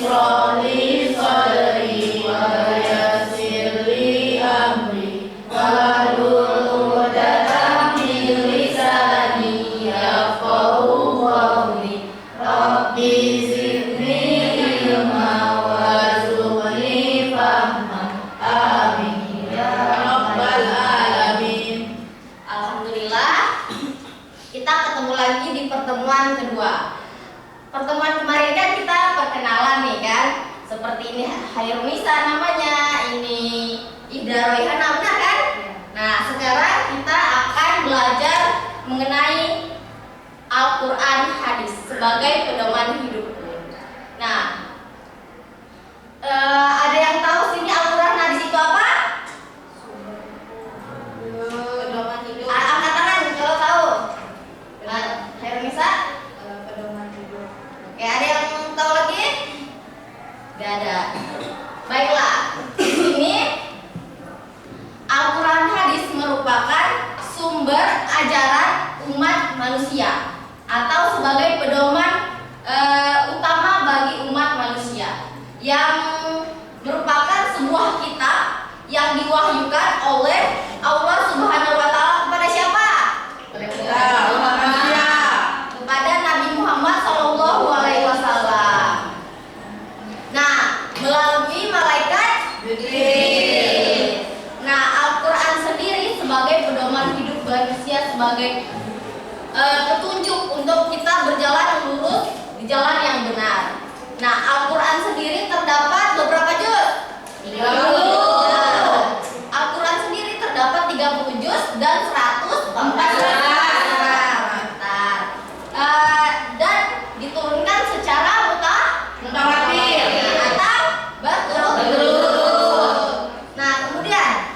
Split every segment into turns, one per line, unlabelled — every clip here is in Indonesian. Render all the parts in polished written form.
ishrah li sadri wa yassir li amri wahlul 'uqdatam min lisani yafqahu qawli. Rabbi zidni ilma warzuqni fahma. Amin ya rabbal alamin.
Alhamdulillah, kita ketemu lagi di pertemuan kedua. Pertemuan kemarin kan kita perkenalan nih kan, seperti ini Hairunisa namanya, ini Ida Royhana, benar kan? Nah, sekarang kita akan belajar mengenai Al-Quran hadis sebagai pedoman hidup. Nah, ada yang tahu sini Al-Quran hadis itu apa?
Pedoman hidup.
Angkat tangan kalau tahu. Hairunisa?
Pedoman hidup.
Oke, ada yang tahu lagi? Gak ada. Baiklah, di sini Al-Quran hadis merupakan sumber ajaran umat manusia atau sebagai pedoman utama bagi umat manusia yang merupakan sebuah kitab yang diwahyukan oleh Allah Subhanahu wa Ta'ala kepada siapa? Kepada Nabi Muhammad Sallallahu Alaihi Wasallam. Nah, melalui malaikat Jibril. Nah, Al-Quran sendiri sebagai pedoman hidup manusia, sebagai petunjuk untuk kita berjalan lurus di jalan yang benar. Nah, Al-Quran sendiri terdapat beberapa juz? 30. Nah, Al-Quran sendiri terdapat 30 juz dan 114 dan diturunkan secara mutawatir atau berturut-turut. Nah, kemudian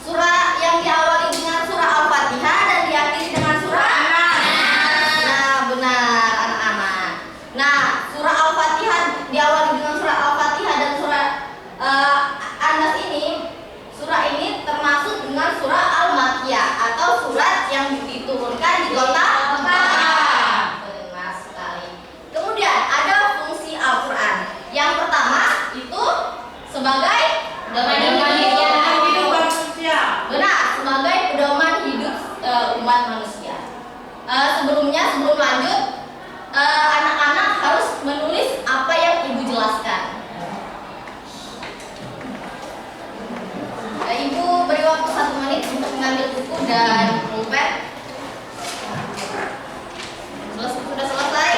surah yang diawali dengan surah Al-Fatihah dan diakhiri dengan surah Nah, benar anak-anak. Nah, surah Al-Fatihah diawali dengan surah Al-Fatihah dan surah An-Nas ini, surah ini termasuk dengan surah Al-Makkiyah atau surat yang diturunkan di kota Makkah. Benar sekali. Kemudian ada fungsi Al-Quran. Yang pertama itu sebagai pedoman hidup manusia. Benar, sebagai pedoman hidup umat manusia. Sebelum lanjut, anak-anak harus menulis apa yang ibu jelaskan. Ibu beri waktu 1 menit untuk mengambil buku dan pulpen. Sudah selesai?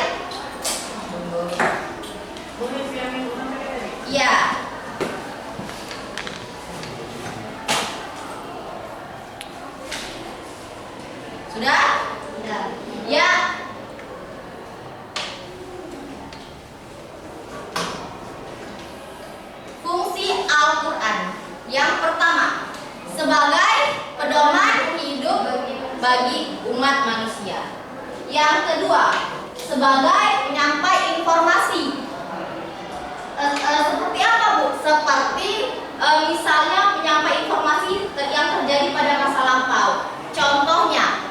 Iya. Sudah? Sudah. Ya. Fungsi Al-Quran. Yang pertama, sebagai pedoman hidup bagi umat manusia. Yang kedua, sebagai penyampai informasi. Seperti apa, Bu? Seperti misalnya penyampai informasi yang terjadi pada masa lampau. Contohnya,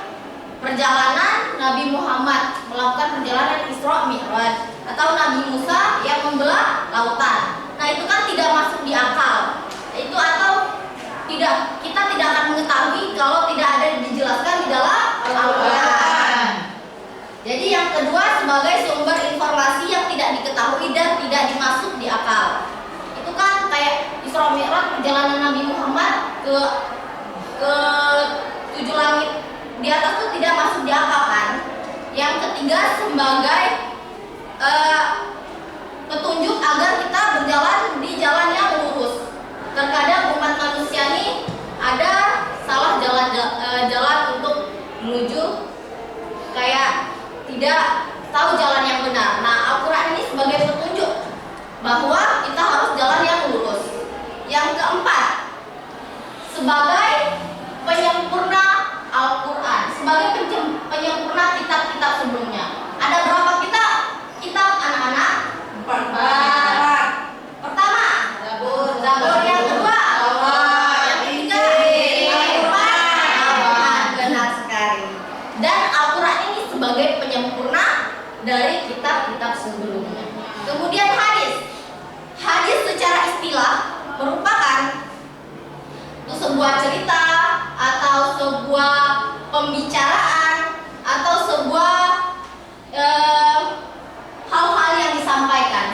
perjalanan Nabi Muhammad melakukan perjalanan Isra Mi'raj, atau Nabi Musa yang membelah lautan. Nah, itu kan tidak masuk di akal. Itu atau tidak, kita tidak akan mengetahui kalau tidak ada dijelaskan di dalam Al-Quran. Jadi yang kedua, sebagai sumber informasi yang tidak diketahui dan tidak dimasuk di akal. Itu kan kayak Isra Mi'raj, perjalanan Nabi Muhammad ke 7 langit di atas itu tidak masuk di akal kan. Yang ketiga, sebagai petunjuk agar kita berjalan di jalan yang lurus. Terkadang umat manusia ini ada salah jalan untuk menuju kayak tidak tahu jalan yang benar. Nah, Al-Quran ini sebagai petunjuk bahwa kita harus jalan yang lurus. Yang keempat, sebagai penyempurna Al-Quran, sebagai penyempurna kitab-kitab sebelumnya. Ada berapa kitab? Kitab anak-anak? pembicaraan atau sebuah hal-hal yang disampaikan.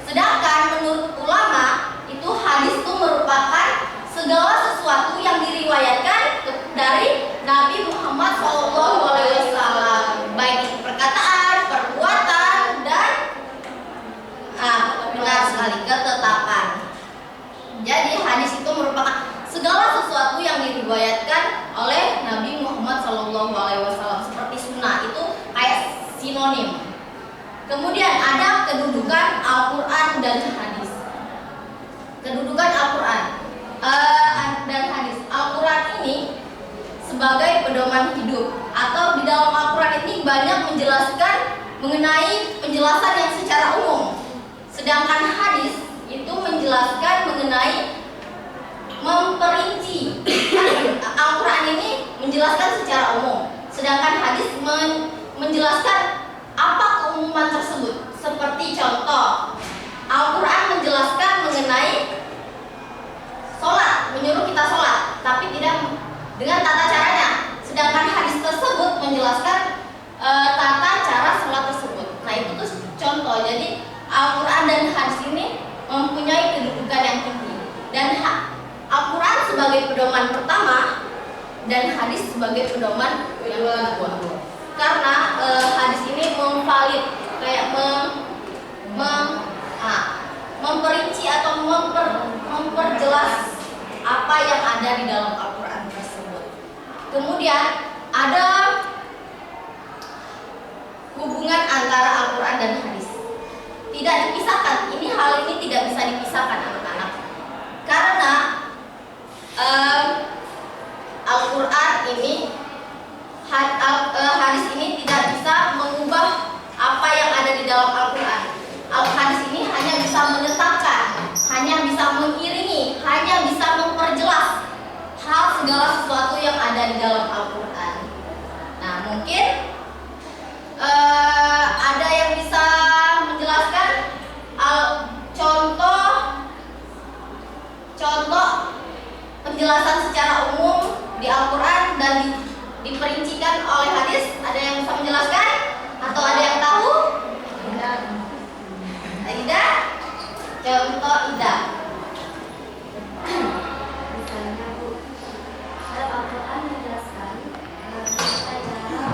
Sedangkan menurut ulama itu hadis itu merupakan segala sesuatu yang diriwayatkan dari Nabi Muhammad SAW, baik itu perkataan, perbuatan, dan benar sekali ketetapan. Jadi hadis itu merupakan segala sesuatu yang diriwayatkan oleh Nabi Muhammad SAW, seperti sunnah itu kayak sinonim. Kemudian ada kedudukan Al-Quran dan hadis. Kedudukan Al-Quran dan hadis. Al-Quran ini sebagai pedoman hidup, atau di dalam Al-Quran ini banyak menjelaskan mengenai penjelasan yang secara umum. Sedangkan hadis itu menjelaskan mengenai memperinci. Al-Quran ini menjelaskan secara umum, sedangkan hadis menjelaskan apa keumuman tersebut. Seperti contoh, Al-Quran menjelaskan mengenai sholat, menyuruh kita sholat, tapi tidak dengan tata caranya. Sedangkan hadis tersebut menjelaskan tata cara sholat tersebut. Nah itu tuh contoh. Jadi Al-Quran dan hadis ini mempunyai kedudukan yang tinggi. Dan Al-Quran sebagai pedoman pertama dan hadis sebagai pedoman yang kedua. Karena hadis ini memvalid, kayak memperinci atau memperjelas apa yang ada di dalam Al-Quran tersebut. Kemudian ada hubungan antara Al-Quran dan hadis. Tidak dipisahkan. Hal ini tidak bisa dipisahkan anak-anak. Karena Al-Quran ini, hadis ini tidak bisa mengubah apa yang ada di dalam Al-Quran. Hadis ini hanya bisa menetapkan, hanya bisa mengiringi, hanya bisa memperjelas segala sesuatu yang ada di dalam Al-Quran. Nah mungkin ada yang bisa menjelaskan contoh penjelasan secara umum di Al-Quran dan diperincikan oleh hadis. Ada yang bisa menjelaskan? Atau ada yang tahu? Tidak? Contoh tidak.
Misalnya Bu, dalam Al-Quran menjelaskan tata cara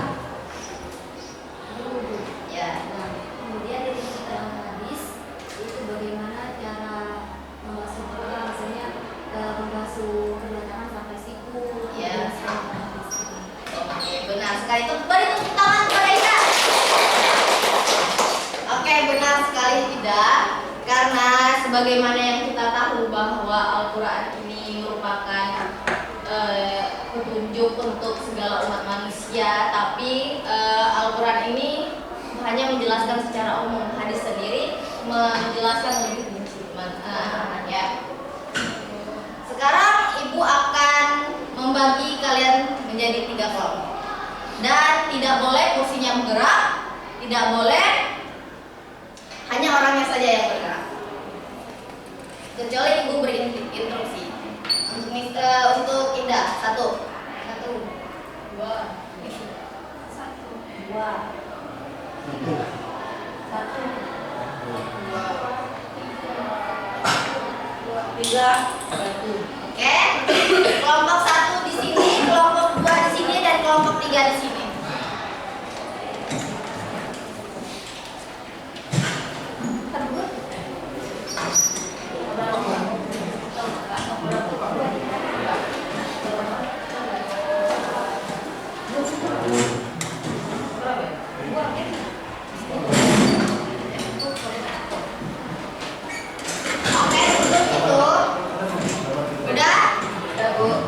berwudu.
Ya.
Nah, kemudian dari dalam hadis itu bagaimana cara membasuh kepala, misalnya membasuh kedua tangan sampai siku.
Ya.
Dijelaskan dalam hadis ini.
Oke, benar sekali. Beri tepuk tangan kepada Ida. Oke, benar sekali tidak. Karena sebagaimana yang kita tahu bahwa Al-Quran ini merupakan petunjuk untuk segala umat manusia, tapi Al-Quran ini hanya menjelaskan secara umum. Hadis sendiri menjelaskan lebih rinci, ya. Sekarang Ibu akan membagi kalian menjadi 3 kelompok. Dan tidak boleh kursinya bergerak, tidak boleh hanya orangnya saja yang bergerak. Kecuali Ibu beri instruksi. Untuk Indah, 1, 2,
3, 1.
Oke. Kelompok 1 di sini, kelompok 2 di sini, dan kelompok 3 di sini. Oke, untuk itu udah Bu.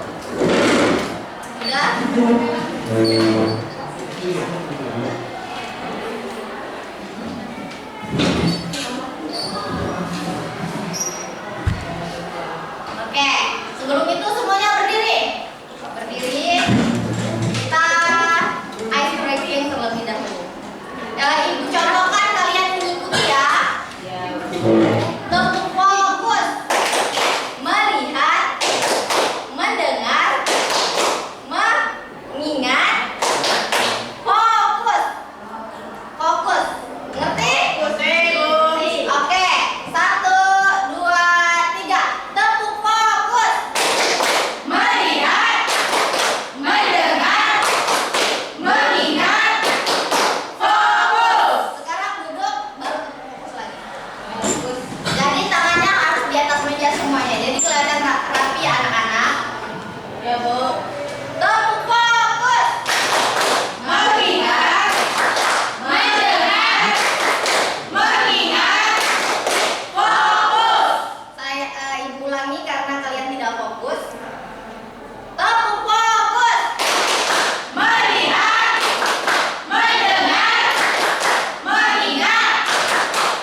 meja semuanya. Jadi kelihatan rapi ya anak-anak. Ya Bu. Tepuk fokus. Melihat, mendengar, mengingat, fokus. Saya Ibu ulangi karena kalian tidak fokus. Tepuk fokus. Melihat, mendengar, mengingat,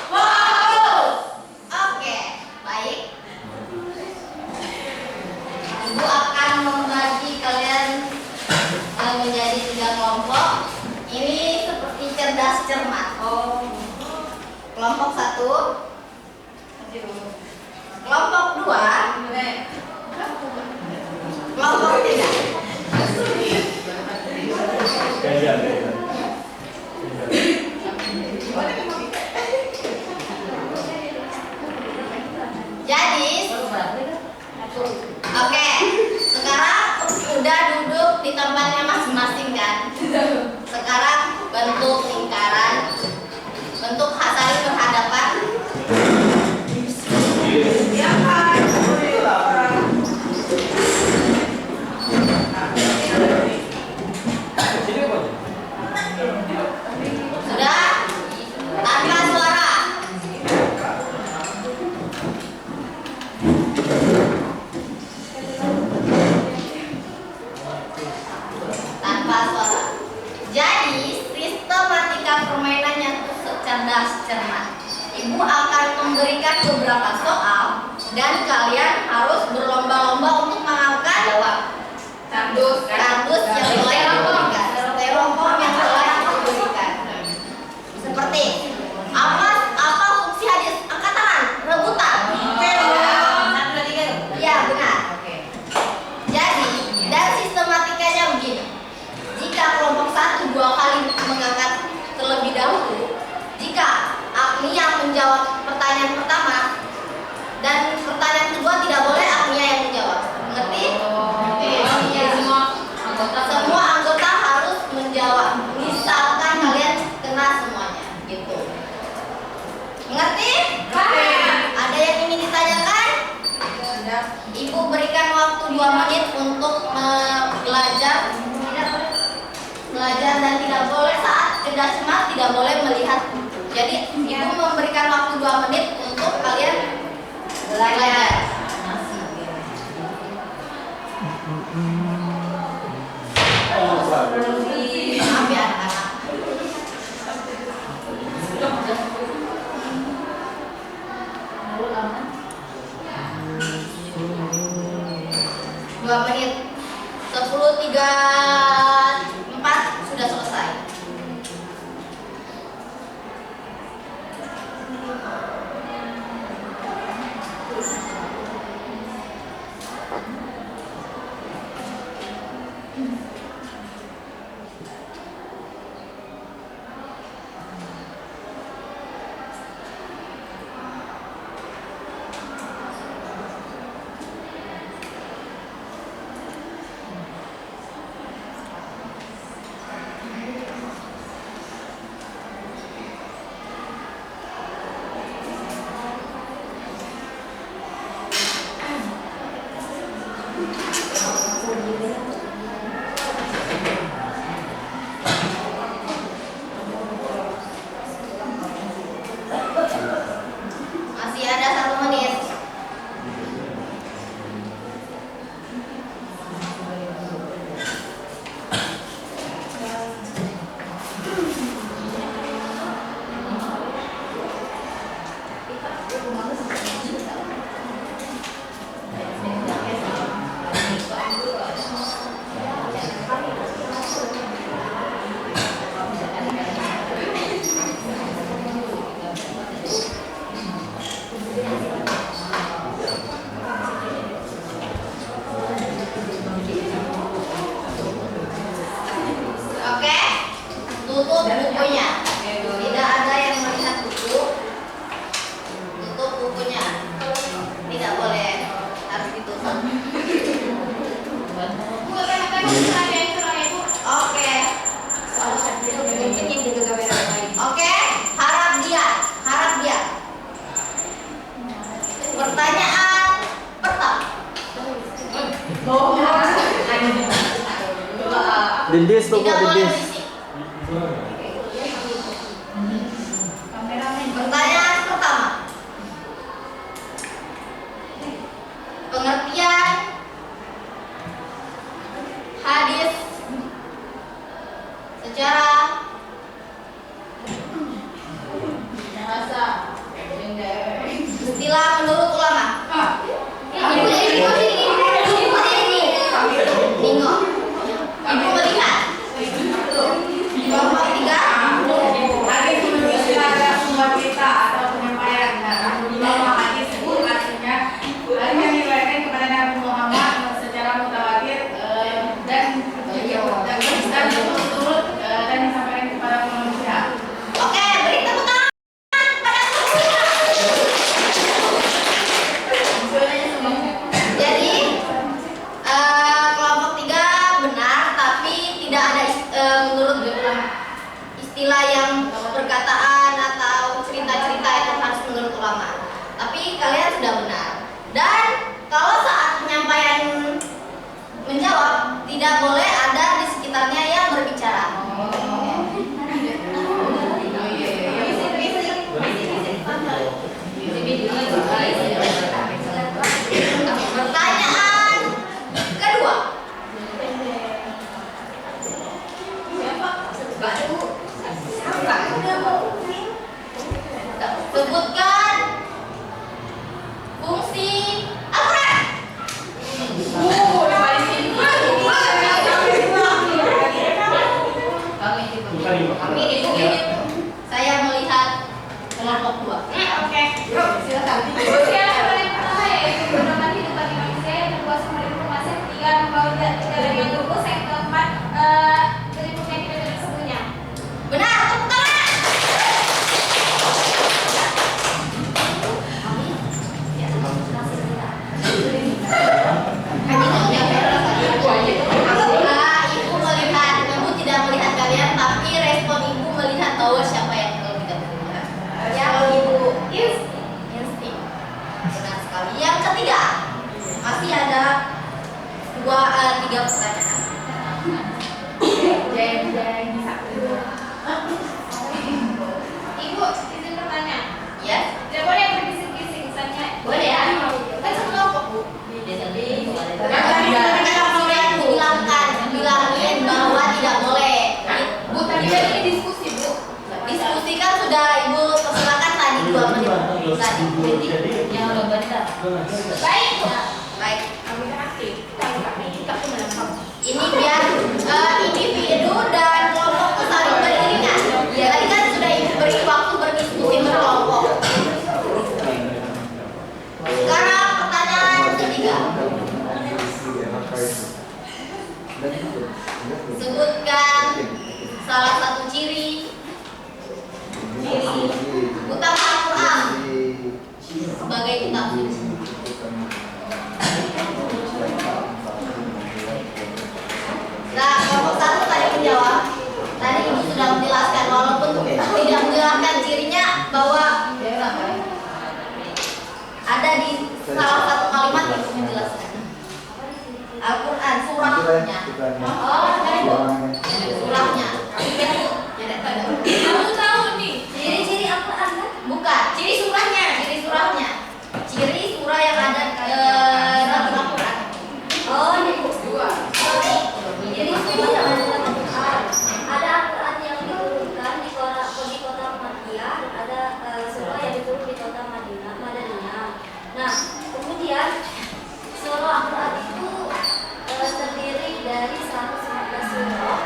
fokus. Oke, baik. Ibu akan membagi kalian menjadi 3 kelompok. Ini seperti cerdas cermat. Kelompok 1, kelompok 2, kelompok 3. Jadi, oke, sekarang udah duduk di tempatnya masing-masing kan? Sekarang bentuk lingkaran, bentuk saling berhadapan. Sudah? Tanpa suara. Tanpa suara. Jadi sistematika permainannya itu cerdas cermat. Ibu akan memberikan beberapa soal dan kalian harus berlomba-lomba untuk mengangkat kardus yang telah diberikan, styrofoam yang telah diberikan. Seperti apa fungsi hadis? Angkat tangan, rebutan. Iya benar. Jadi dan sistematikanya begini. Jika kelompok 1 2 kali mengangkat terlebih dahulu, jika Agnia menjawab pertanyaan pertama dan pertanyaan kedua tidak boleh Agnia yang menjawab. Mengerti? Semua anggota harus menjawab. Misalkan kalian kena semuanya, gitu. Mengerti? Ada yang ingin ditanyakan? Ibu berikan waktu 2 menit untuk belajar dan tidak boleh saat cerdas cermat tidak boleh melihat. Jadi ibu memberikan waktu 2 menit untuk kalian belajar. Maaf ya anak-anak. 2 menit. 10.34 sudah selesai.
Dindis tuh
tidak
kok
boleh
dindis.
berisik. Pertanyaan pertama. Pengertian hadis secara istilah menurut ulama. Ibu ini. Bingo. Ibu melihat. Kelompok 3.
Hadis menurut istilah adalah sumber cerita atau penyampaian. Bahwa hadis itu artinya hadis yang diriwayatkan kepada Nabi Muhammad secara mutawatir dan berturut-turut dan disampaikan kepada manusia.
Oke, beri tepuk tangan pada Jadi kelompok 3 benar, tapi tidak ada menurut istilah yang perkataan atau cerita-cerita itu harus menurut ulama. Tapi kalian sudah benar. Dan kalau saat penyampaian menjawab, tidak boleh ada di sekitarnya yang berbicara. Pertanyaan kedua. Sebutkan fungsi Al-Quran. Kami saya melihat kelompok 2.
Oke, silakan.
Yang pertama yaitu pedoman hidup bagi manusia, yang kedua sumber informasi, yang ketiga membawa dari yang lurus, yang keempat berikutnya tidak tersebutnya.
Benar, tepuk tangan. Ibu melihat, ibu tidak melihat kalian, tapi respon ibu melihat bahwa siapa yang kalau tidak melihat. Ya, ibu insting. Benar sekali. Yang ketiga, masih ada 3 pertanyaan.
Ibu, izin bertanya.
Ya,
Tidak boleh berbisik-bisik, misalnya.
boleh ya? Kan satu kelompok bu. Sudah dihilangkan, bilangin bahwa tidak boleh.
Bu, tadi kan ini diskusi, Bu.
Diskusi kan sudah ibu persilakan tadi 2 menit tadi.
Yang lo benar. Baik, Bu.
Baik.
Ini
Ini biar individu dan kelompok saling beriringan. Ya tadi kan sudah ibu beri waktu berdiskusi berkelompok. Sekarang pertanyaan ketiga. Sebutkan salah satu ciri utama Al-Quran sebagai kitab suci. Nah, kelompok 1 tadi menjawab. Tadi ibu sudah menjelaskan, walaupun tidak menjelaskan cirinya bahwa ada di salah satu kalimat ibu menjelaskan. Al-Quran surahnya. Oh, surahnya.
kamu tahu nih.
Ciri-ciri Al-Quran kan? Bukan, ciri surahnya. Ciri surah yang ada dalam Al-Quran. Oh, ini jadi surah yang ada dalam Al-Quran. Ada Al-Quran yang diturunkan di kota Makkiyah dan ada surah yang diturun di kota Madaniyah. Nah, kemudian surah Al-Quran itu terdiri dari 115 surah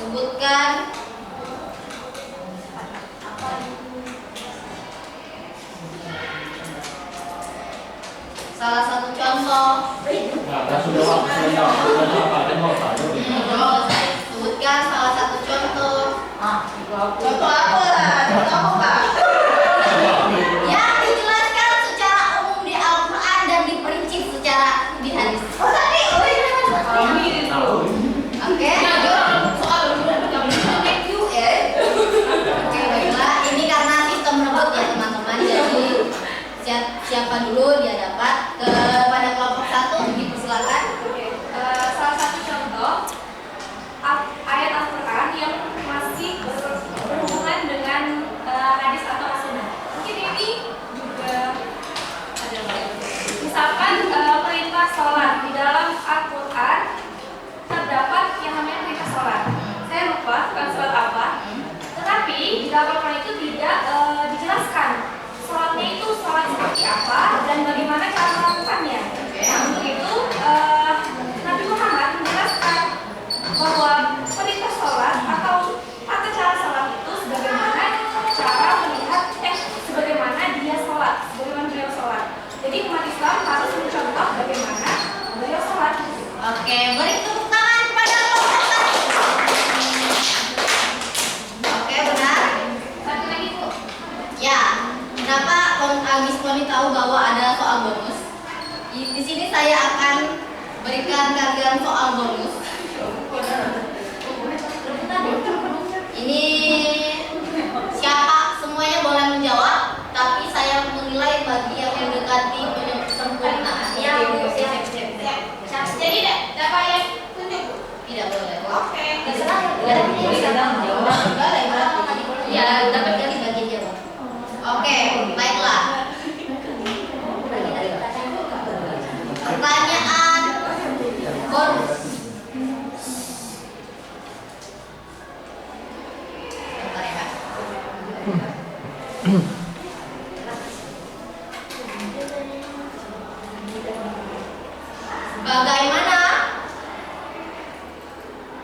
Sebutkan salah satu contoh. Sebutkan salah satu contoh.
Contoh apa? Contoh apa?
Yang dijelaskan secara umum di Al-Quran dan diperinci secara di hadis. Oke. Oke, baiklah. Ini karena sistem rebut ya teman-teman. Jadi siapa dulu dia dapat. Kepada kelompok 1 dipersilakan.
Salah satu contoh ayat Al-Quran yang masih berhubungan dengan hadis atau sunnah. Mungkin ini juga ada. Misalkan perintah sholat di dalam Al-Quran terdapat yang namanya perintah sholat. Saya lupa bukan surat apa. Tetapi di dalam Al-Quran itu tidak dijelaskan sholatnya itu sholat seperti apa dan bagaimana cara melakukannya. Nah, untuk itu Nabi Muhammad menjelaskan bahwa perintah sholat atau tata cara sholat itu sebagaimana cara melihat sebagaimana dia sholat, sebagaimana beliau sholat. Jadi umat Islam harus mencontoh bagaimana beliau sholat.
Oke, beri tepuk tangan kepada kelompok 1. Oke, benar.
Satu lagi Bu.
Ya, kenapa Miss Moni tahu bahwa ada soal bonus? Di sini saya akan berikan kalian soal bonus. Ini siapa semuanya boleh menjawab, tapi saya menilai bagi yang mendekati penyempurnaan.
Jadi dapat yang tunjuk Bu.
Tidak boleh.
Oke.
Terserah. Ya, dapat ganti bagian jawab. Oke, baiklah. Pertanyaan bonus. Bentar ya, Kak. Bagaimana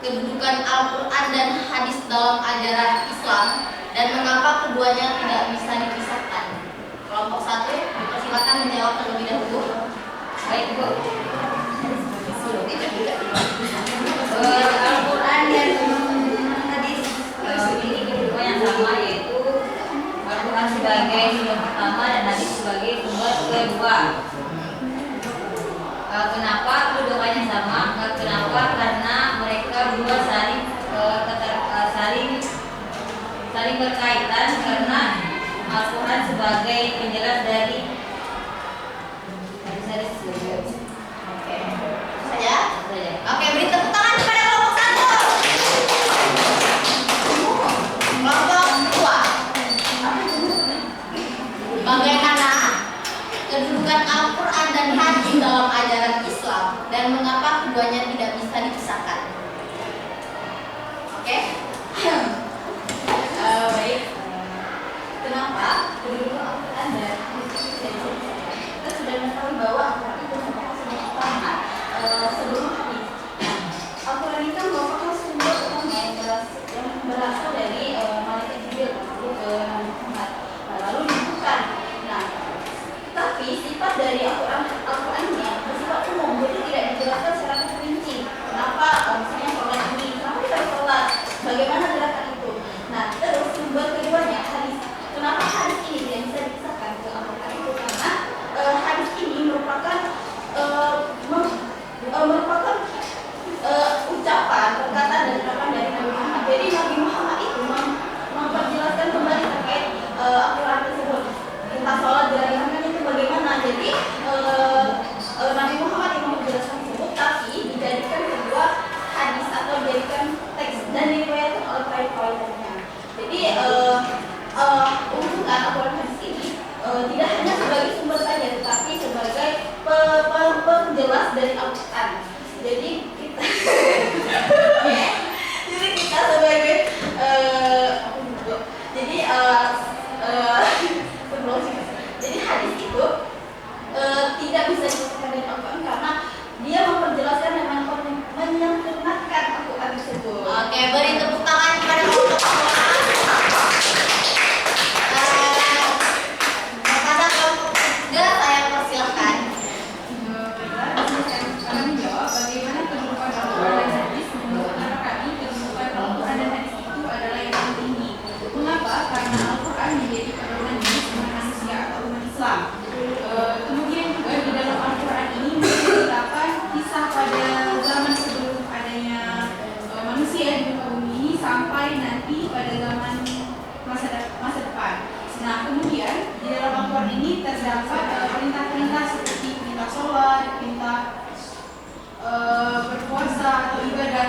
kedudukan Al-Quran dan hadis dalam ajaran Islam dan mengapa keduanya tidak bisa dipisahkan? Kelompok 1 dipersilakan menjawab terlebih dahulu. Baik Bu.
Al-Quran dan hadis ini kedua yang sama, yaitu Al-Quran sebagai sumber pertama dan hadis sebagai sumber kedua. Kenapa kedudukannya sama? Kenapa? Karena mereka berdua saling berkaitan, karena Al-Quran sebagai penjelas dari hadis-hadis sebelumnya.
Oke. Saja? Oke, beri tepuk tangan kepada kelompok 1. Kelompok 2. Bagaimana kedudukan Al-Quran dan hadis dalam ajaran Islam dan mengapa keduanya tidak bisa dipisahkan? Oke?
Baik.
Kenapa kedudukan Al-Quran dan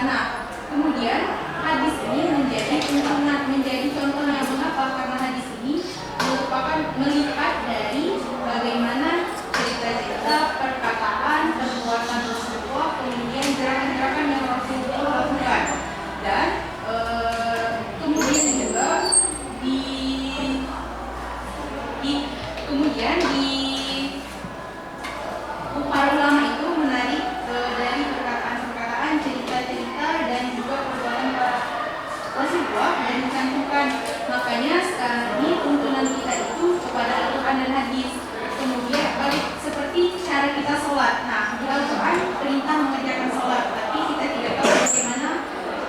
Nah, kemudian hadis ini menjadi contoh yang mengapa? Karena hadis ini merupakan melihat dari bagaimana cerita-cerita, perkataan, perbuatan Rasulullah, kemudian gerakan-gerakan yang Rasulullah lakukan. Dan kemudian juga para ulama itu menarik dari perkataan-perkataan, cerita-cerita dan juga perbuatan para Rasulullah dan dicantumkan. Makanya sekarang ini tuntunan kita itu kepada Al-Quran dan hadis. Kemudian balik seperti cara kita sholat. Nah, di Al-Quran perintah mengerjakan sholat, tapi kita tidak tahu bagaimana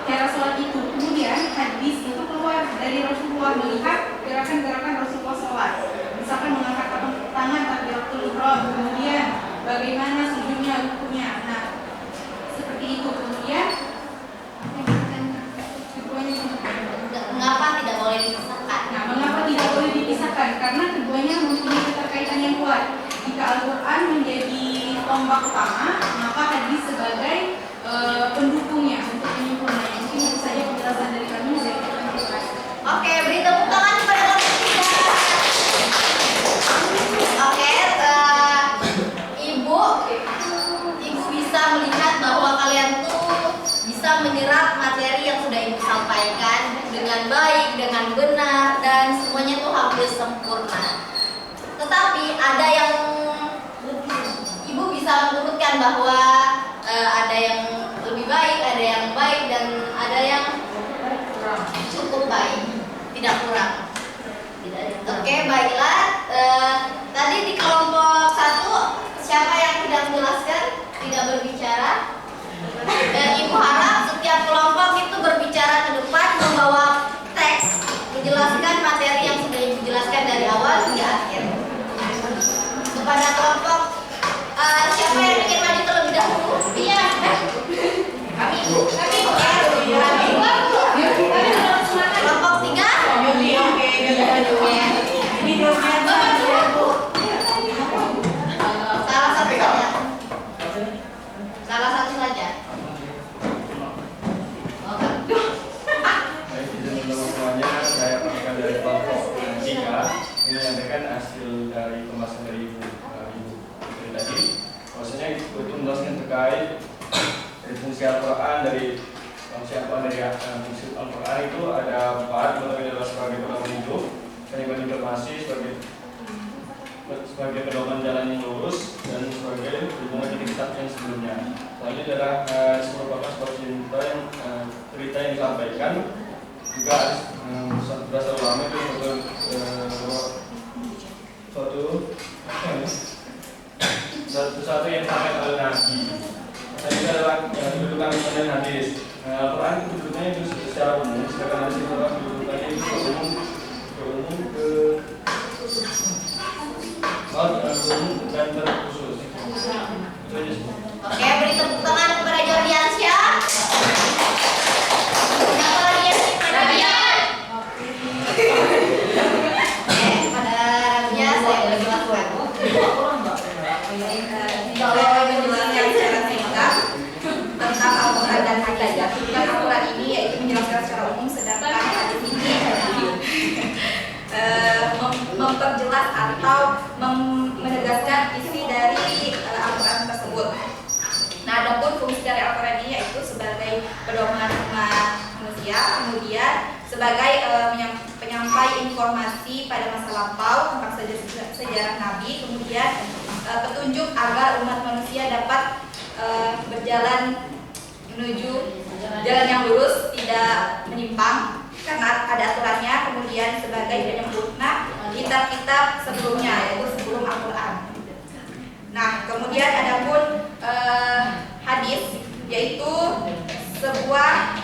cara sholat itu. Kemudian hadis itu keluar dari Rasulullah, melihat gerakan-gerakan Rasulullah sholat. Misalkan mengangkat tangan takbiratul ihram, kemudian bagaimana sujudnya, rukuknya. Nah, seperti itu. Kemudian
Mengapa tidak boleh dipisahkan?
Nah, mengapa tidak boleh dipisahkan? Karena keduanya mempunyai keterkaitan yang kuat. Jika Al-Quran menjadi tombak utama, maka hadis sebagai pendukungnya untuk menyempurnakan. Mungkin itu saja penjelasan dari kami.
Oke, beri tepuk tangan kepada kelompok 3. Oke, Ibu bisa melihat bahwa kalian tuh bisa menyerap materi yang sudah Ibu sampaikan dengan baik, dengan benar, dan semuanya tuh hampir sempurna. Tetapi ada yang Ibu bisa mengurutkan bahwa ada yang lebih baik, ada yang baik, dan ada yang cukup baik, tidak kurang. Oke, baiklah. Tadi di kelompok 1 siapa yang tidak menjelaskan, tidak berbicara? Ibu harap setiap kelompok itu berbicara ke depan, membawa teks, menjelaskan materi yang sudah Ibu jelaskan dari awal hingga akhir. Kepada kelompok siapa yang ingin maju terlebih dahulu? Iya. Kami. Kelompok 3. Salah satu saja.
Semuanya saya pakai dari kelompok 3. Ini menyampaikan hasil dari pembahasan dari Ibu tadi. Maksudnya itu menjelaskan terkait dari fungsi Al-Quran, dari fungsi Al-Quran itu ada 4. Pertama adalah sebagai pedoman hidup, penyebaran informasi, sebagai pedoman jalan yang lurus, dan sebagai hubungan dengan kitab yang sebelumnya. Selanjutnya adalah merupakan sebuah cerita yang disampaikan. Juga berasal ulama itu satu yang disampaikan oleh Nabi. Selanjutnya adalah kedudukan dan hadis. Al-Quran itu kedudukannya itu secara umum, sedangkan hadis itu adalah kedudukannya itu umum dan terkhusus.
Oke, beri tepuk tangan kepada Jordiansyah. Siapa lagi yang kepada dia? Oke, kepada Rabia saya boleh jelaskan.
Kalau menjelaskan secara singkat tentang Al-Quran dan hadis, kan Al-Quran ini yaitu menjelaskan secara umum, sedangkan hadis ini memperjelas atau menegaskan isi dari Al-Quran tersebut. Nah, adapun fungsi dari Al-Quran ini yaitu sebagai pedoman umat manusia, kemudian sebagai penyampai informasi pada masa lampau tentang sejarah Nabi, kemudian petunjuk agar umat manusia dapat berjalan menuju jalan yang lurus, tidak menyimpang karena ada aturannya, kemudian sebagai penyempurna kitab-kitab sebelumnya, yaitu sebelum Al-Quran. Nah, kemudian adapun hadis, yaitu sebuah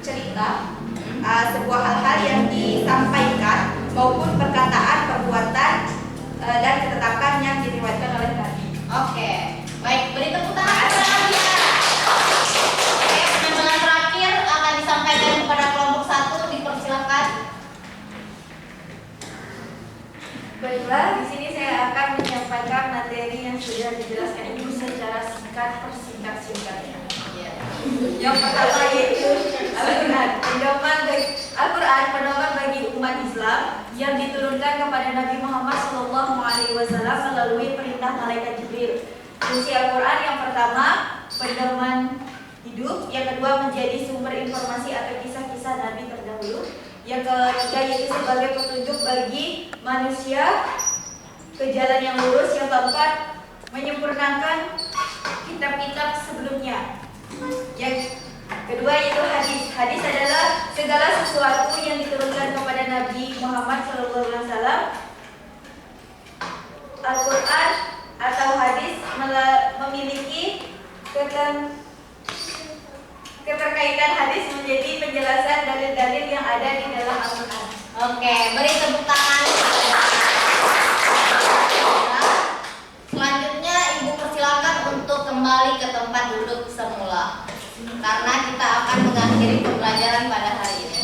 cerita, sebuah hal-hal yang disampaikan maupun perkataan, perbuatan, dan ketetapan yang diriwayatkan oleh Nabi.
Oke, baik, beri tepuk tangan kepada Rabia. Oke, penampilan terakhir akan disampaikan kepada kelompok 1, dipersilakan.
Baiklah, di sini saya akan menyampaikan materi yang sudah dijelaskan Ibu secara singkat persingkat-singkatnya.
Ya.
Yang pertama yaitu Al-Quran, pedoman bagi umat Islam yang diturunkan kepada Nabi Muhammad SAW melalui perintah malaikat Jibril. Fungsi Al-Quran yang pertama, pedoman hidup. Yang kedua, menjadi sumber informasi atau kisah-kisah Nabi terdahulu. Yang ketiga, yaitu sebagai petunjuk bagi manusia ke jalan yang lurus. Yang keempat, menyempurnakan kitab-kitab sebelumnya. Yang kedua yaitu hadis. Hadis adalah segala sesuatu yang diturunkan kepada Nabi Muhammad SAW. Al-Quran atau hadis memiliki keterkaitan hadis menjadi penjelasan dalil-dalil yang ada di dalam Al-Quran.
Oke, beri tepuk tangan. Selanjutnya Ibu persilakan untuk kembali ke tempat duduk semula, karena kita akan mengakhiri pembelajaran pada hari ini.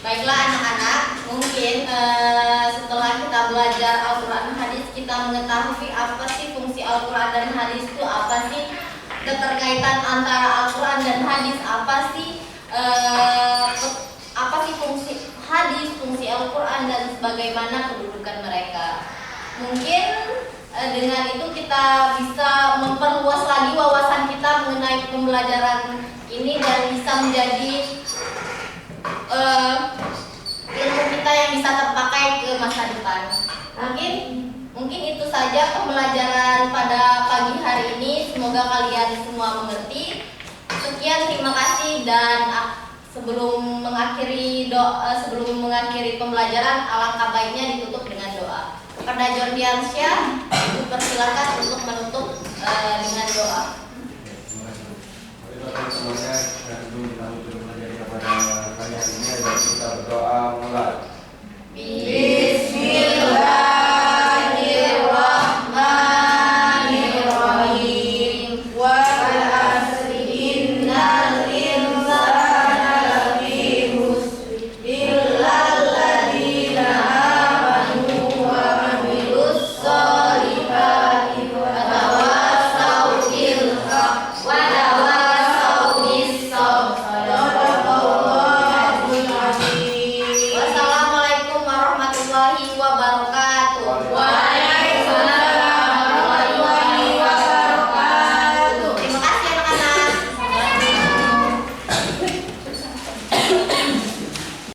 Baiklah anak-anak, mungkin setelah kita belajar Al-Quran dan hadis, kita mengetahui apa sih fungsi Al-Quran dan hadis itu, apa sih keterkaitan antara Al-Quran dan hadis, apa sih fungsi hadis, fungsi Al-Quran, dan bagaimana kedudukan mereka. Mungkin dengan itu kita bisa memperluas lagi wawasan kita mengenai pembelajaran ini dan bisa menjadi ilmu kita yang bisa terpakai ke masa depan. Mungkin itu saja pembelajaran pada pagi hari ini. Semoga kalian semua mengerti. Sekian, terima kasih, dan sebelum mengakhiri pembelajaran, alangkah baiknya ditutup dengan doa. Kepada Jordiansyah, dipersilakan untuk menutup dengan doa.
Semuanya sebelum kita menutup pembelajaran pada pagi hari ini, kita berdoa mulai.